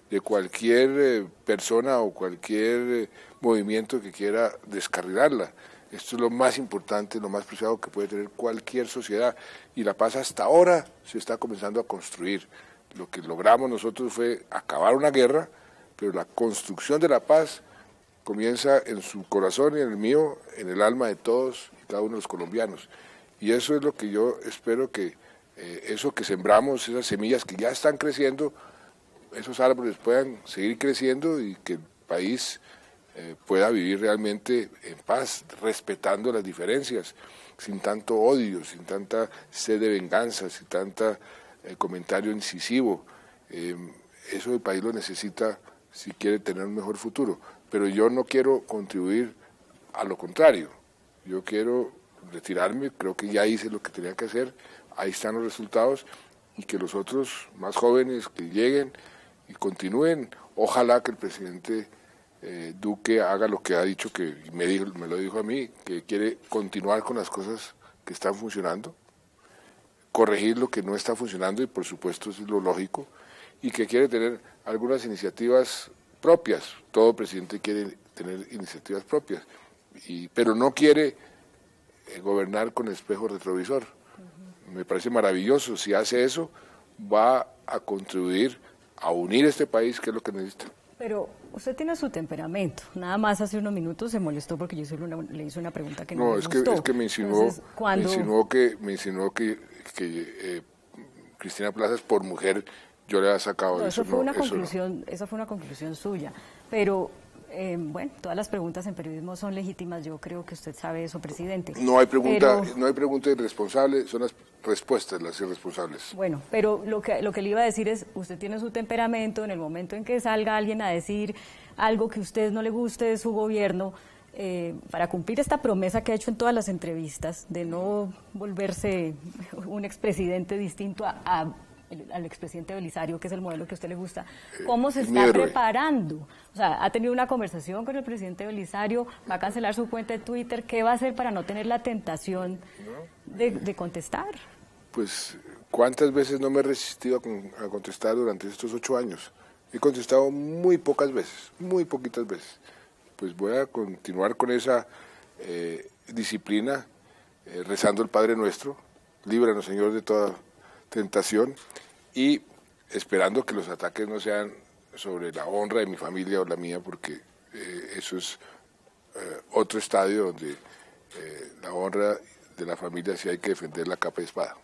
de cualquier persona o cualquier movimiento que quiera descarrilarla. Esto es lo más importante, lo más preciado que puede tener cualquier sociedad. Y la paz hasta ahora se está comenzando a construir. Lo que logramos nosotros fue acabar una guerra, pero la construcción de la paz comienza en su corazón y en el mío, en el alma de todos y cada uno de los colombianos. Y eso es lo que yo espero que eso que sembramos, esas semillas que ya están creciendo, esos árboles puedan seguir creciendo y que el país pueda vivir realmente en paz, respetando las diferencias, sin tanto odio, sin tanta sed de venganza, sin tanta comentario incisivo. Eso el país lo necesita si quiere tener un mejor futuro. Pero yo no quiero contribuir a lo contrario. Yo quiero retirarme, creo que ya hice lo que tenía que hacer, ahí están los resultados, y que los otros más jóvenes que lleguen y continúen. Ojalá que el presidente Duque haga lo que ha dicho, que me lo dijo a mí, que quiere continuar con las cosas que están funcionando, corregir lo que no está funcionando, y por supuesto eso es lo lógico, y que quiere tener algunas iniciativas propias. Todo presidente quiere tener iniciativas propias, pero no quiere gobernar con espejo retrovisor. Me parece maravilloso. Si hace eso, va a contribuir a unir este país, que es lo que necesita. Pero usted tiene su temperamento. Nada más hace unos minutos se molestó porque yo le hice una pregunta que no le gustó. No, es que me insinuó, Entonces, me insinuó que Cristina Plazas, por mujer, yo le había sacado no, eso. Esa fue una conclusión suya. Pero, bueno, todas las preguntas en periodismo son legítimas. Yo creo que usted sabe eso, presidente. No hay pregunta irresponsable, son las respuestas las irresponsables. Bueno, pero lo que le iba a decir es, usted tiene su temperamento. En el momento en que salga alguien a decir algo que a usted no le guste de su gobierno, para cumplir esta promesa que ha hecho en todas las entrevistas de no volverse un expresidente distinto al expresidente Belisario, que es el modelo que a usted le gusta, ¿cómo se está preparando? O sea, ¿ha tenido una conversación con el presidente Belisario? ¿Va a cancelar su cuenta de Twitter? ¿Qué va a hacer para no tener la tentación de contestar? Pues, ¿cuántas veces no me he resistido a contestar durante estos 8 años? He contestado muy pocas veces, muy poquitas veces. Pues voy a continuar con esa disciplina, rezando el Padre Nuestro, líbranos, Señor, de toda tentación, y esperando que los ataques no sean sobre la honra de mi familia o la mía, porque eso es otro estadio donde la honra de la familia sí hay que defender la capa y espada.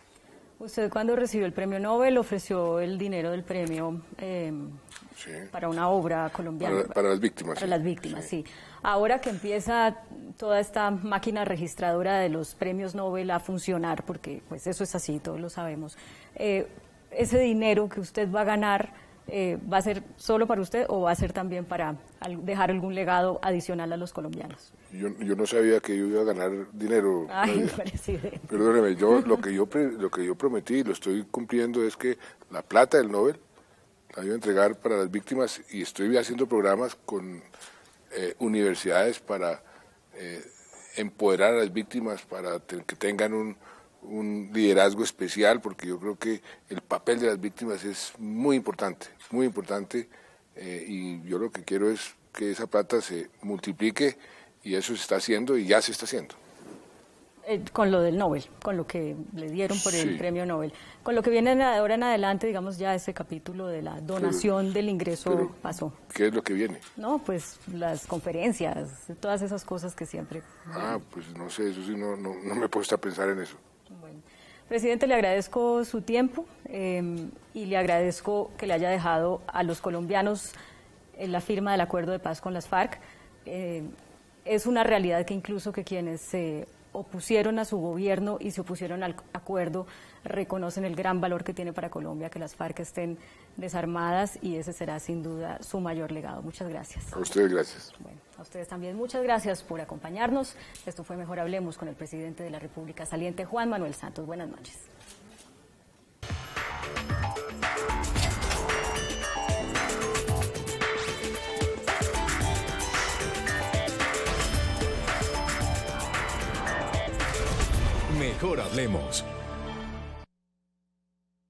Usted, cuando recibió el premio Nobel, ofreció el dinero del premio sí, para una obra colombiana. Para las víctimas. Para las víctimas, sí. Ahora que empieza toda esta máquina registradora de los premios Nobel a funcionar, porque pues eso es así, todos lo sabemos, ese dinero que usted va a ganar, ¿va a ser solo para usted o va a ser también para dejar algún legado adicional a los colombianos? Yo no sabía que yo iba a ganar dinero. Ay, presidente. Perdóneme, lo que yo prometí y lo estoy cumpliendo es que la plata del Nobel la voy a entregar para las víctimas, y estoy haciendo programas con universidades para empoderar a las víctimas, para que tengan un liderazgo especial, porque yo creo que el papel de las víctimas es muy importante, y yo lo que quiero es que esa plata se multiplique, y eso se está haciendo y ya se está haciendo. Con lo del Nobel, con lo que le dieron por el premio Nobel. Con lo que viene ahora en adelante, digamos, ya ese capítulo de la donación del ingreso pasó. ¿Qué es lo que viene? No, pues las conferencias, todas esas cosas que siempre... pues no sé, eso sí, no me he puesto a pensar en eso. Bueno, presidente, le agradezco su tiempo y le agradezco que le haya dejado a los colombianos la firma del acuerdo de paz con las FARC. Es una realidad que incluso que quienes se opusieron a su gobierno y se opusieron al acuerdo reconocen el gran valor que tiene para Colombia que las FARC estén desarmadas, y ese será sin duda su mayor legado. Muchas gracias. A ustedes gracias. Bueno, a ustedes también muchas gracias por acompañarnos. Esto fue Mejor Hablemos con el presidente de la República saliente, Juan Manuel Santos. Buenas noches. Mejor Hablemos.